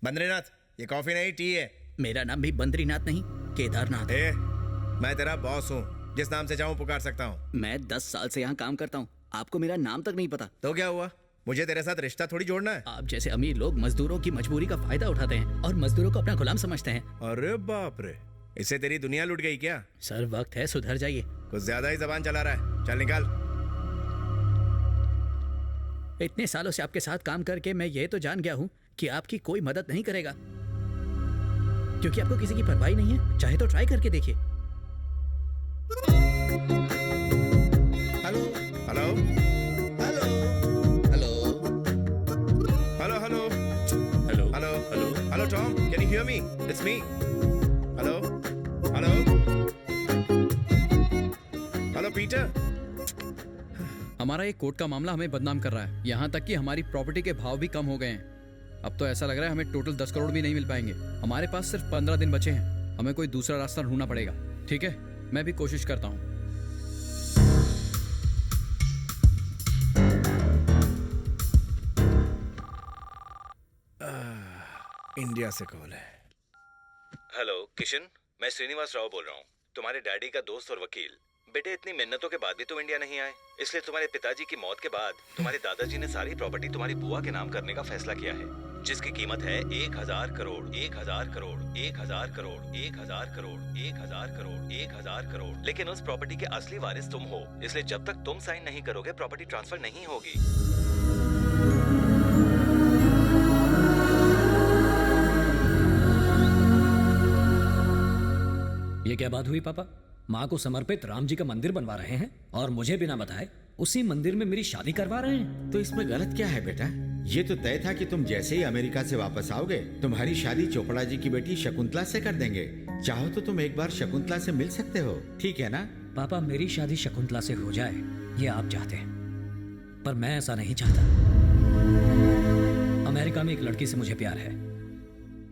बद्रीनाथ, ये कॉफी नहीं टी है। मेरा नाम भी बद्रीनाथ नहीं, केदारनाथ है। मैं तेरा बॉस हूँ, जिस नाम से चाहूँ पुकार सकता हूँ। मैं 10 साल से यहाँ काम करता हूँ, आपको मेरा नाम तक नहीं पता। तो क्या हुआ? मुझे तेरे साथ रिश्ता थोड़ी जोड़ना है। आप जैसे अमीर लोग मजदूरों की मजबूरी का फायदा उठाते हैं और मजदूरों को अपना गुलाम समझते हैं। अरे बाप रे, इससे तेरी दुनिया लुट गई क्या? सर वक्त है, सुधर जाइए। कुछ ज्यादा ही जबान चला रहा है, चल निकाल। इतने सालों से आपके साथ काम करके मैं ये तो जान गया हूँ कि आपकी कोई मदद नहीं करेगा, क्योंकि आपको किसी की परवाह नहीं है। चाहे तो ट्राई करके देखिए। Hello hello hello hello hello hello hello hello hello hello Tom, can you hear me? It's me. Hello hello hello Peter. हमारा एक कोर्ट का मामला हमें बदनाम कर रहा है, यहाँ तक कि हमारी प्रॉपर्टी के भाव भी कम हो गए हैं। अब तो ऐसा लग रहा है हमें टोटल 10 करोड़ भी नहीं मिल पाएंगे। हमारे पास सिर्फ 15 दिन बचे हैं, हमें कोई दूसरा रास्ता ढूंढना पड़ेगा। ठीक है, मैं भी कोशिश करता हूँ। इंडिया से कॉल है। हेलो किशन, मैं श्रीनिवास राव बोल रहा हूँ, तुम्हारे डैडी का दोस्त और वकील। बेटे, इतनी मिन्नतों के बाद भी तुम इंडिया नहीं आए, इसलिए तुम्हारे पिताजी की मौत के बाद तुम्हारे दादाजी ने सारी प्रॉपर्टी तुम्हारी बुआ के नाम करने का फैसला किया है, जिसकी कीमत है 1000 करोड़ 1000 करोड़ 1000 करोड़ 1000 करोड़ 1000 करोड़ 1000 करोड़। लेकिन उस प्रॉपर्टी के असली वारिस तुम हो, इसलिए जब तक तुम साइन नहीं करोगे प्रॉपर्टी ट्रांसफर नहीं होगी। ये क्या बात हुई पापा? माँ को समर्पित राम जी का मंदिर बनवा रहे हैं और मुझे बिना बताए उसी मंदिर में मेरी शादी करवा रहे हैं। तो इसमें गलत क्या है बेटा? ये तो तय था कि तुम जैसे ही अमेरिका से वापस आओगे तुम्हारी शादी चोपड़ा जी की बेटी शकुंतला से कर देंगे। चाहो तो तुम एक बार शकुंतला से मिल सकते हो, ठीक है ना? पापा, मेरी शादी शकुंतला से हो जाए ये आप चाहते हैं, पर मैं ऐसा नहीं चाहता। अमेरिका में एक लड़की से मुझे प्यार है,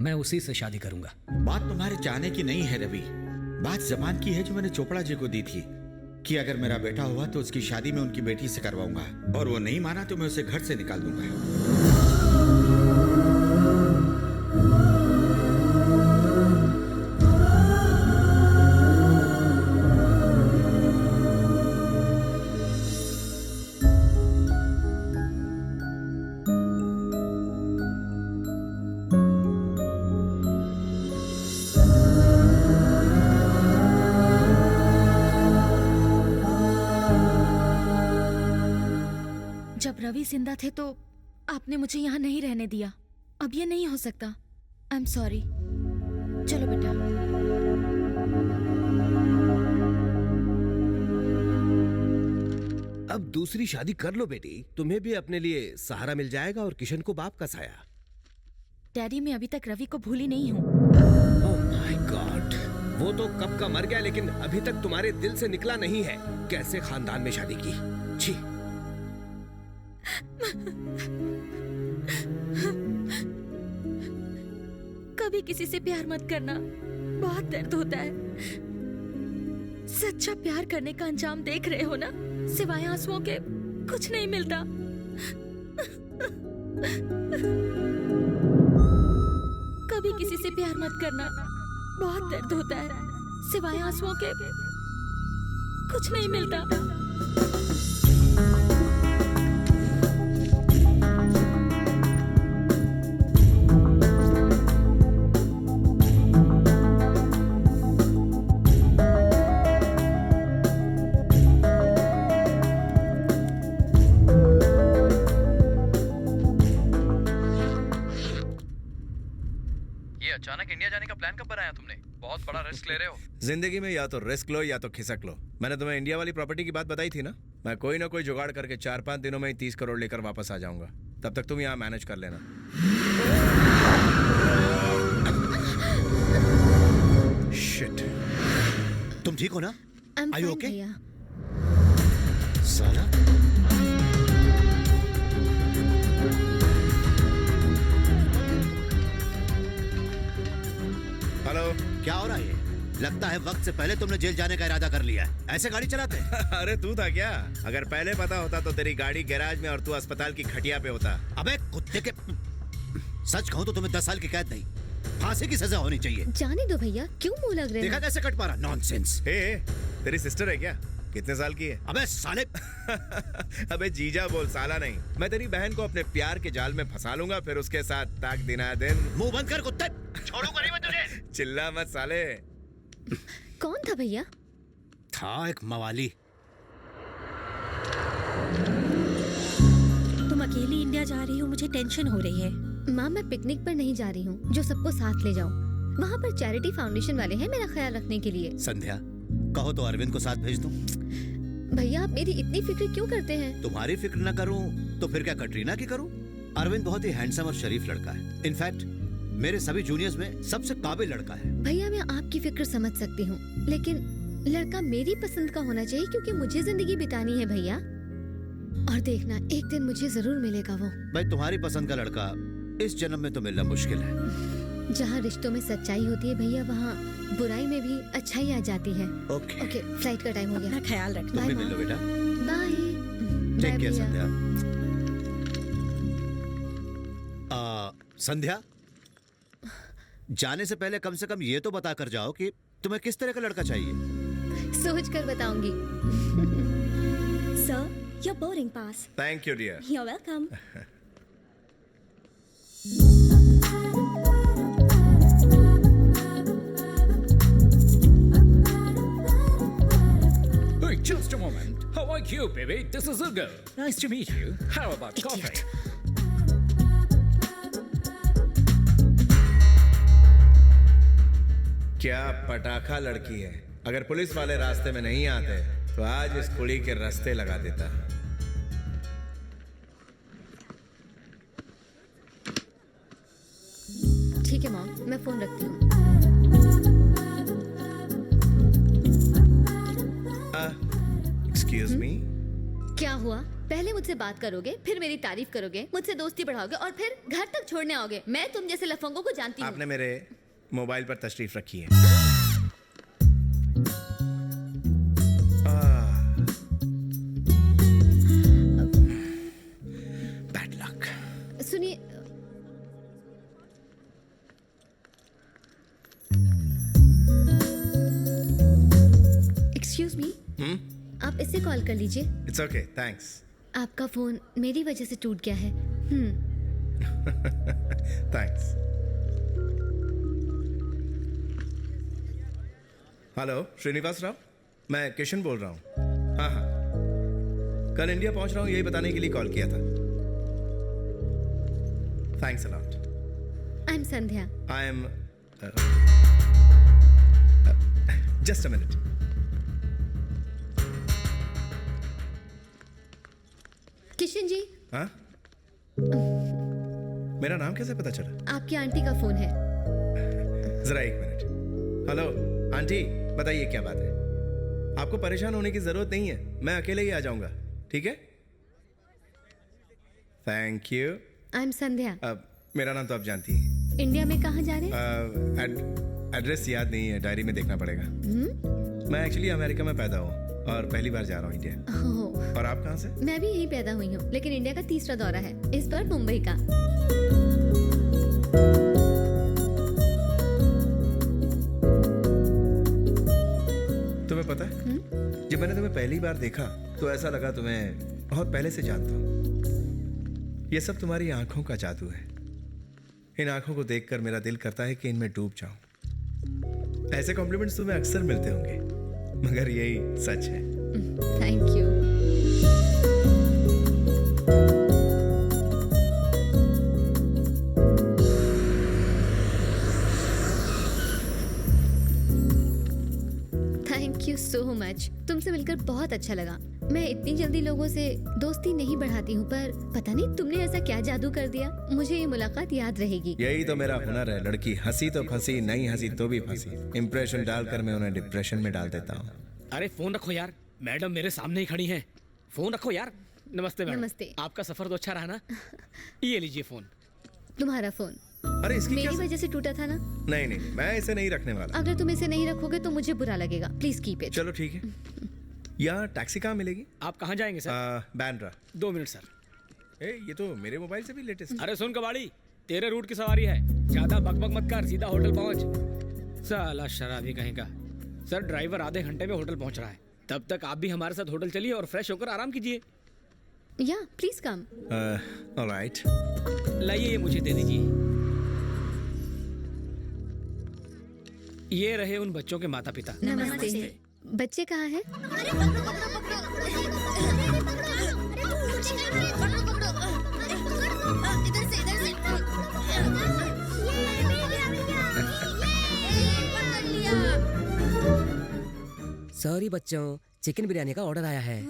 मैं उसी से शादी करूंगा। बात तुम्हारे चाहने की नहीं है रवि, बात जबान की है जो मैंने चोपड़ा जी को दी थी कि अगर मेरा बेटा हुआ तो उसकी शादी मैं उनकी बेटी से करवाऊंगा, और वो नहीं माना तो मैं उसे घर से निकाल दूंगा। जब रवि जिंदा थे तो आपने मुझे यहाँ नहीं रहने दिया। अब ये नहीं हो सकता। I am sorry. चलो बेटा। अब दूसरी शादी कर लो बेटी, तुम्हें भी अपने लिए सहारा मिल जाएगा और किशन को बाप का साया। डैडी, मैं अभी तक रवि को भूली नहीं हूँ। ओह माय गॉड, वो तो कब का मर गया, लेकिन अभी तक तुम्हारे दिल से निकला नहीं है। कैसे खानदान में शादी की, छी। कभी किसी से प्यार मत करना, बहुत दर्द होता है। सच्चा प्यार करने का अंजाम देख रहे हो ना, सिवाय आंसुओं के कुछ नहीं मिलता। कभी किसी से प्यार मत करना, बहुत दर्द होता है, सिवाय आंसुओं के कुछ नहीं मिलता। अचानक इंडिया जाने का प्लान कब बनाया तुमने? बहुत बड़ा रिस्क ले रहे हो। जिंदगी में या तो रिस्क लो या तो खिसक लो। मैंने तुम्हें इंडिया वाली प्रॉपर्टी की बात बताई थी ना, मैं कोई ना कोई जुगाड़ करके 4-5 दिनों में ही 30 करोड़ लेकर वापस आ जाऊंगा। तब तक तुम यहाँ मैनेज कर लेना। शिट। तुम ठीक हो ना? I'm Are you fine, okay? भैया। साला हेलो। क्या हो रहा है? लगता है वक्त से पहले तुमने जेल जाने का इरादा कर लिया है। ऐसे गाड़ी चलाते हैं? अरे तू था क्या? अगर पहले पता होता तो तेरी गाड़ी गैराज में और तू अस्पताल की खटिया पे होता। अबे कुत्ते के सच कहूं तो तुम्हें 10 साल की कैद नहीं, फांसी की सजा होनी चाहिए। जाने दो भैया, क्यों मुंह लग रहे देखा हैं? कैसे कट पा रहा, नॉनसेंस। तेरी सिस्टर है क्या? कितने साल की है? अबे साले, अबे जीजा बोल, साला नहीं। मैं तेरी बहन को अपने प्यार के जाल में फंसा लूंगा, फिर उसके साथ ताक दिना दिन। मुंह बंद कर कुत्ते, छोड़ूंगा नहीं मैं तुझे। चिल्ला मत साले। कौन था भैया? था एक मवाली। तुम अकेली इंडिया जा रही हो, मुझे टेंशन हो रही है। माँ, मैं पिकनिक पर नहीं जा रही हूँ जो सबको साथ ले जाऊँ। वहाँ पर चैरिटी फाउंडेशन वाले हैं मेरा ख्याल रखने के लिए। संध्या, कहो तो अरविंद को साथ भेज दूं। भैया, आप मेरी इतनी फिक्र क्यों करते हैं? तुम्हारी फिक्र न करूं तो फिर क्या कटरीना की करूं? अरविंद बहुत ही हैंडसम और शरीफ लड़का है। इनफैक्ट मेरे सभी जूनियर्स में सबसे काबिल लड़का है। भैया, मैं आपकी फिक्र समझ सकती हूँ, लेकिन लड़का मेरी पसंद का होना चाहिए, क्योंकि मुझे जिंदगी बितानी है भैया। और देखना, एक दिन मुझे जरूर मिलेगा वो। भाई, तुम्हारी पसंद का लड़का इस जन्म में तो मिलना मुश्किल है। जहाँ रिश्तों में सच्चाई होती है भैया, वहाँ बुराई में भी अच्छाई आ जाती है। ओके, ओके, फ्लाइट का टाइम हो गया। अपना ख्याल रखना। तुम भी बाय मिल लो बेटा। बाय। टेक बाय केयर भैया। संध्या। संध्या, जाने से पहले कम से कम ये तो बता कर जाओ कि तुम्हें किस तरह का लड़का चाहिए। सोच कर बताऊंगी। Sir, your boarding pass. Thank you dear. You are welcome. Hey, just a moment. How are you, baby? This is Ugo. Nice to meet you. How about coffee? क्या पटाखा लड़की है। अगर पुलिस वाले रास्ते में नहीं आते तो आज इस कुड़ी के रास्ते लगा देता। ठीक है मॉम, मैं फोन रखती हूँ। Excuse me. क्या हुआ? पहले मुझसे बात करोगे, फिर मेरी तारीफ करोगे, मुझसे दोस्ती बढ़ाओगे और फिर घर तक छोड़ने आओगे। मैं तुम जैसे लफंगों को जानती हूँ। आपने मेरे मोबाइल पर तशरीफ रखी है। Bad luck. सुनिए, एक्सक्यूज मी, आप इससे कॉल कर लीजिए। It's okay, thanks. आपका फोन मेरी वजह से टूट गया है। थैंक्स। हेलो श्रीनिवास राव, मैं किशन बोल रहा हूँ। हाँ हाँ, कल इंडिया पहुंच रहा हूँ, यही बताने के लिए कॉल किया था। Thanks a lot. I am Sandhya. I am just a minute. Kishan ji, हाँ, मेरा नाम कैसे पता चला? आपकी आंटी का फोन है। जरा एक मिनट। हेलो आंटी, बताइए क्या बात है? आपको परेशान होने की जरूरत नहीं है, मैं अकेले ही आ जाऊंगा, ठीक है? Thank you. आई एम संध्या। मेरा नाम तो आप जानती हैं। इंडिया में कहाँ जा रहे हैं? एड्रेस याद नहीं है, डायरी में देखना पड़ेगा। मैं एक्चुअली अमेरिका में पैदा हूँ और पहली बार जा रहा हूँ इंडिया। ओह, और आप कहाँ से? मैं भी यहीं पैदा हुई हूँ, लेकिन इंडिया का तीसरा दौरा है, इस बार मुंबई का। तुम्हें पता है, जब मैंने तुम्हें पहली बार देखा तो ऐसा लगा तुम्हें बहुत पहले से जानता हूँ। ये सब तुम्हारी आंखों का जादू है। इन आंखों को देखकर मेरा दिल करता है कि इनमें डूब जाऊं। ऐसे कॉम्प्लीमेंट्स तुम्हें अक्सर मिलते होंगे, मगर यही सच है। Thank you. Thank you so much. तुमसे मिलकर बहुत अच्छा लगा। मैं इतनी जल्दी लोगों से दोस्ती नहीं बढ़ाती हूँ, पर पता नहीं तुमने ऐसा क्या जादू कर दिया, मुझे ये मुलाकात याद रहेगी। यही तो मेरा हुनर है। लड़की हंसी तो फंसी, नहीं हंसी तो भी फंसी। इंप्रेशन डालकर मैं उन्हें डिप्रेशन में डाल देता हूँ। अरे फोन रखो यार, मैडम मेरे सामने ही खड़ी हैं। फोन रखो यार। नमस्ते मैडम। नमस्ते। आपका सफर तो अच्छा रहा ना? ये लीजिए फोन। तुम्हारा फोन अरे इसकी मेरी क्या? वजह से टूटा था ना? नहीं नहीं, मैं इसे नहीं रखने वाला। अगर तुम इसे नहीं रखोगे तो मुझे बुरा लगेगा। Please keep it. चलो ठीक है। यहाँ टैक्सी कहाँ मिलेगी? आप कहाँ जाएंगे सर? बैंड्रा। 2 minute sir. ये तो मेरे मोबाइल से भी लेटेस्ट। अरे सुन कबाड़ी, तेरे रूट की सवारी है, ज्यादा बकबक मत कर, सीधा होटल पहुंच। साला शराबी कहीं का। सर ड्राइवर आधे घंटे में होटल पहुंच रहा है, तब तक आप भी हमारे साथ होटल चलिए और फ्रेश होकर आराम कीजिए। या प्लीज कम। ऑलराइट। लाइए ये मुझे दे दीजिए। ये रहे उन बच्चों के माता पिता। नमस्ते। बच्चे कहाँ हैं? सॉरी बच्चों, चिकन बिरयानी का ऑर्डर आया है।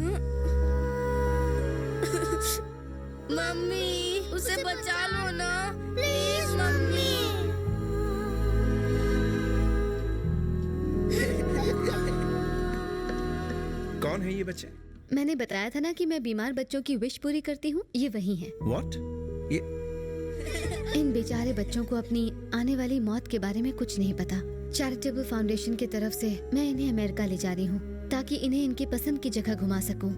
मम्मी उसे बचा लो ना प्लीज मम्मी। कौन है ये बच्चे? मैंने बताया था ना कि मैं बीमार बच्चों की विश पूरी करती हूँ। ये वही हैं। What? ये इन बेचारे बच्चों को अपनी आने वाली मौत के बारे में कुछ नहीं पता। चैरिटेबल फाउंडेशन की तरफ से मैं इन्हें अमेरिका ले जा रही हूँ ताकि इन्हें इनकी पसंद की जगह घुमा सकूं।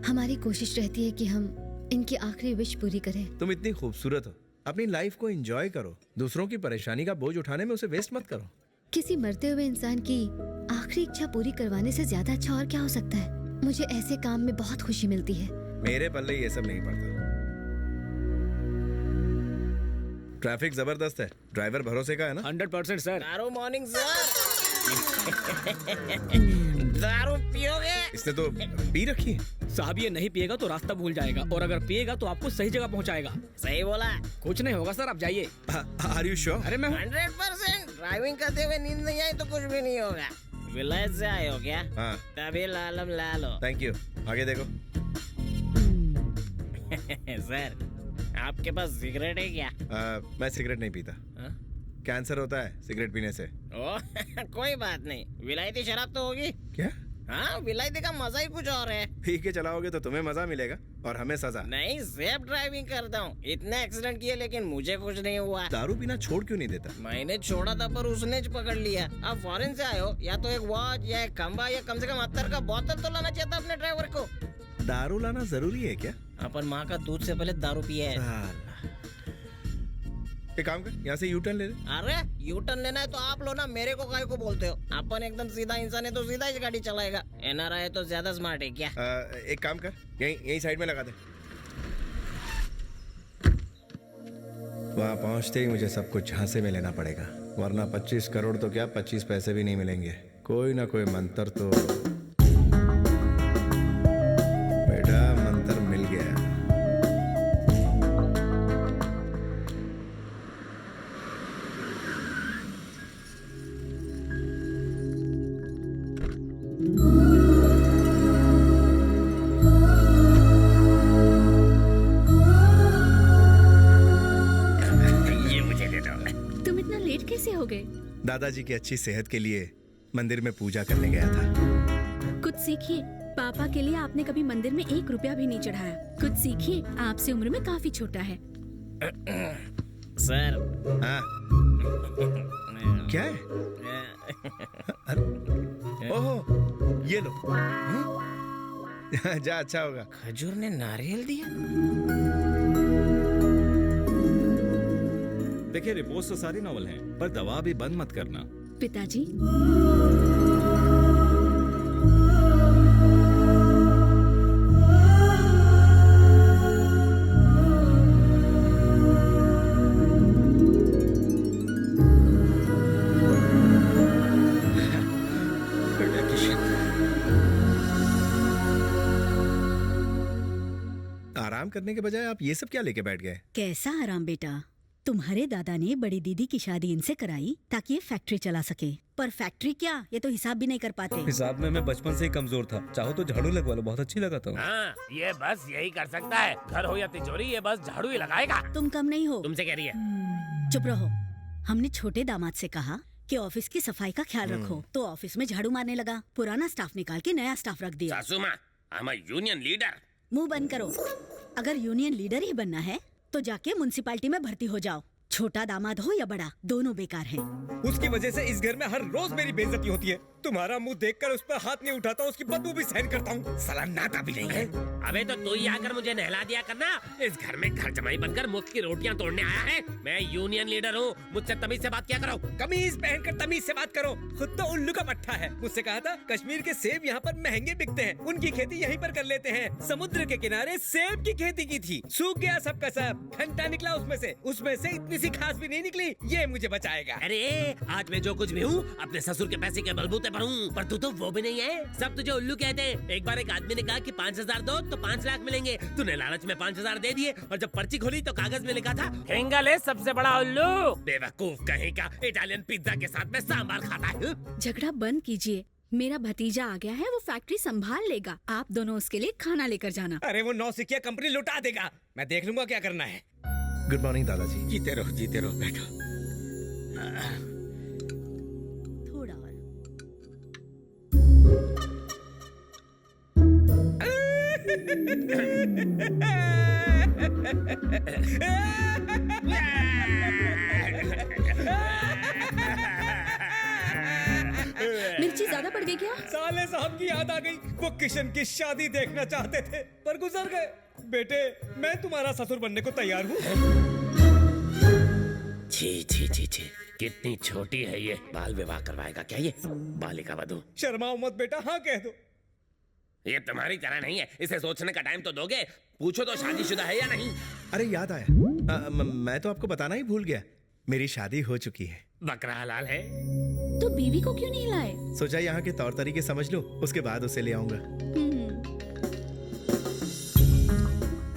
हमारी कोशिश रहती है कि हम इनकी आखिरी विश पूरी करें। तुम इतनी खूबसूरत हो, अपनी लाइफ को एंजॉय करो, दूसरों की परेशानी का बोझ उठाने में उसे वेस्ट मत करो। किसी मरते हुए इंसान की आखिरी इच्छा पूरी करवाने से ज्यादा अच्छा और क्या हो सकता है। मुझे ऐसे काम में बहुत खुशी मिलती है। मेरे पल्ले ये सब नहीं पड़ता। ट्रैफिक जबरदस्त है, ड्राइवर भरोसे का है ना? 100% सर। दारू मॉर्निंग सर। दारू पियोगे? इसने तो पी रखी है। साहब ये नहीं पिएगा तो रास्ता भूल जाएगा, और अगर पिएगा तो आपको सही जगह पहुंचाएगा। सही बोला। कुछ नहीं होगा सर, आप जाइए। Are you sure? अरे मैं हूँ। 100%। ड्राइविंग करते हुए नींद नहीं आई तो कुछ भी नहीं होगा। विलेज से आए हो क्या? हाँ। तभी लालम लालो। Thank you. आगे देखो। सर आपके पास सिगरेट है क्या? मैं सिगरेट नहीं पीता। कैंसर होता है सिगरेट पीने से। ओ कोई बात नहीं, विलायती शराब तो होगी। क्या? हाँ, विलायती का मजा ही कुछ और है। पी के चलाओगे तो तुम्हें मजा मिलेगा और हमें सजा। नहीं, सेफ ड्राइविंग करता हूँ। इतने एक्सीडेंट किए लेकिन मुझे कुछ नहीं हुआ। दारू पीना छोड़ क्यों नहीं देता? मैंने छोड़ा था पर उसने पकड़ लिया। आप फॉरेन से आए हो, या तो एक वॉच या एक खंबा या कम से कम 70 का बोतल तो लाना चाहिए था अपने ड्राइवर को। दारू लाना जरूरी है क्या? अपन माँ का दूध से पहले दारू पिया है। साला। एक काम कर, यहाँ से यू टर्न ले ले। अरे यू टर्न लेना है तो आप लो ना, मेरे को काहे को बोलते हो? अपन एकदम सीधा इंसान है तो सीधा ही गाड़ी चलाएगा। एनआरआई है तो ज्यादा स्मार्ट है क्या? एक काम कर, यही साइड में लगा दे। वहाँ पहुँचते ही मुझे सब कुछ झांसे में लेना पड़ेगा, वरना 25 करोड़ तो क्या 25 पैसे भी नहीं मिलेंगे। कोई ना कोई मंत्र तो। बेटा मंत्र मिल गया। दादाजी की अच्छी सेहत के लिए मंदिर में पूजा करने गया था। कुछ सीखिए, पापा के लिए आपने कभी मंदिर में 1 रुपया भी नहीं चढ़ाया। कुछ सीखिए, आपसे उम्र में काफी छोटा है। सर। हाँ। क्या है? अरे ओहो, ये लो। जा, अच्छा होगा। खजूर ने नारियल दिया। देखिए रिपोर्ट्स तो सारी नॉवल हैं, पर दवा भी बंद मत करना। पिताजी। आराम करने के बजाय आप ये सब क्या लेके बैठ गए? कैसा आराम बेटा, तुम्हारे दादा ने बड़ी दीदी की शादी इनसे कराई ताकि ये फैक्ट्री चला सके। पर फैक्ट्री क्या, ये तो हिसाब भी नहीं कर पाते। हिसाब में मैं बचपन से ही कमजोर था। चाहो तो झाड़ू लगवा लो, बहुत अच्छी लगाता हूँ। हाँ, ये बस यही कर सकता है। घर हो या तिजोरी, ये बस झाड़ू ही लगाएगा। तुम कम नहीं हो। तुमसे कह रही है। चुप रहो। हमने छोटे दामाद से कहा कि ऑफिस की सफाई का ख्याल रखो, तो ऑफिस में झाड़ू मारने लगा। पुराना स्टाफ निकाल के नया स्टाफ रख दिया। सासू माँ, I'm a यूनियन लीडर। मुंह बंद करो। अगर यूनियन लीडर ही बनना है तो जाके म्युनिसिपैलिटी में भर्ती हो जाओ। छोटा दामाद हो या बड़ा, दोनों बेकार हैं। उसकी वजह से इस घर में हर रोज मेरी बेइज्जती होती है। तुम्हारा मुंह देखकर उस पर हाथ नहीं उठाता, उसकी बदबू भी सहन करता हूँ। साला नाता भी नहीं है। अबे तो तू ही आकर मुझे नहला दिया करना। इस घर में घर जमाई बनकर मुफ्त की रोटियां तोड़ने आया है। मैं यूनियन लीडर हूँ, मुझसे तमीज से बात किया करो। कमीज पहनकर तमीज से बात करो। खुद तो उल्लू का पट्टा है। मुझसे कहा था कश्मीर के सेब यहाँ पर महंगे बिकते हैं, उनकी खेती यहीं पर कर लेते हैं। समुद्र के किनारे सेब की खेती की थी, सूख गया सबका सब, घंटा निकला उसमें से इतनी सी खास भी नहीं निकली। ये मुझे बचाएगा। अरे आज मैं जो कुछ भी हूँ अपने ससुर के पैसे के बलबूते पर हूँ, पर तू तो वो भी नहीं है। सब तुझे उल्लू कहते हैं। एक बार एक आदमी ने कहा कि 5,000 दो तो 5 लाख मिलेंगे। तूने लालच में 5,000 दे दिए और जब पर्ची खोली तो कागज में लिखा था हेंगल है सबसे बड़ा उल्लू। बेवकूफ कहेगा, इटालियन पिज्जा के साथ में सांभर खाता है। झगड़ा बंद कीजिए। मेरा भतीजा आ गया है, वो फैक्ट्री संभाल लेगा। आप दोनों उसके लिए खाना लेकर जाना। अरे वो नौसिखिया कंपनी लुटा देगा। मैं देख लूंगा क्या करना है। गुड मॉर्निंग दादाजी। जीते रहो बैठो। थोड़ा और। मिर्ची ज्यादा पड़ गई क्या? साले साहब की याद आ गई। वो किशन की शादी देखना चाहते थे पर गुजर गए। बेटे मैं तुम्हारा ससुर बनने को तैयार हूँ। छी छी छी छी, कितनी छोटी है ये। बाल विवाह करवाएगा क्या ये बालिका वधू? शर्माओ मत बेटा, हाँ कह दो। ये तुम्हारी तरह नहीं है, इसे सोचने का टाइम तो दोगे। पूछो तो शादीशुदा है या नहीं। अरे याद आया, मैं तो आपको बताना ही भूल गया, मेरी शादी हो चुकी है। बकरा हलाल है। तो बीवी को क्यों नहीं लाए? सोचा यहाँ के तौर तरीके समझ लो, उसके बाद उसे ले आऊंगा।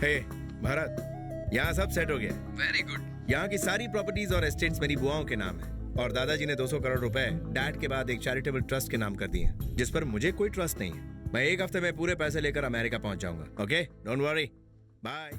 हे भरत, यहाँ सब सेट हो गया। Very good. यहाँ की सारी प्रॉपर्टीज और एस्टेट्स मेरी बुआओं के नाम है और दादाजी ने 200 करोड़ रुपए डैड के बाद एक चैरिटेबल ट्रस्ट के नाम कर दिए हैं, जिस पर मुझे कोई ट्रस्ट नहीं है। मैं एक हफ्ते में पूरे पैसे लेकर अमेरिका पहुंच जाऊंगा। Okay, don't worry, bye.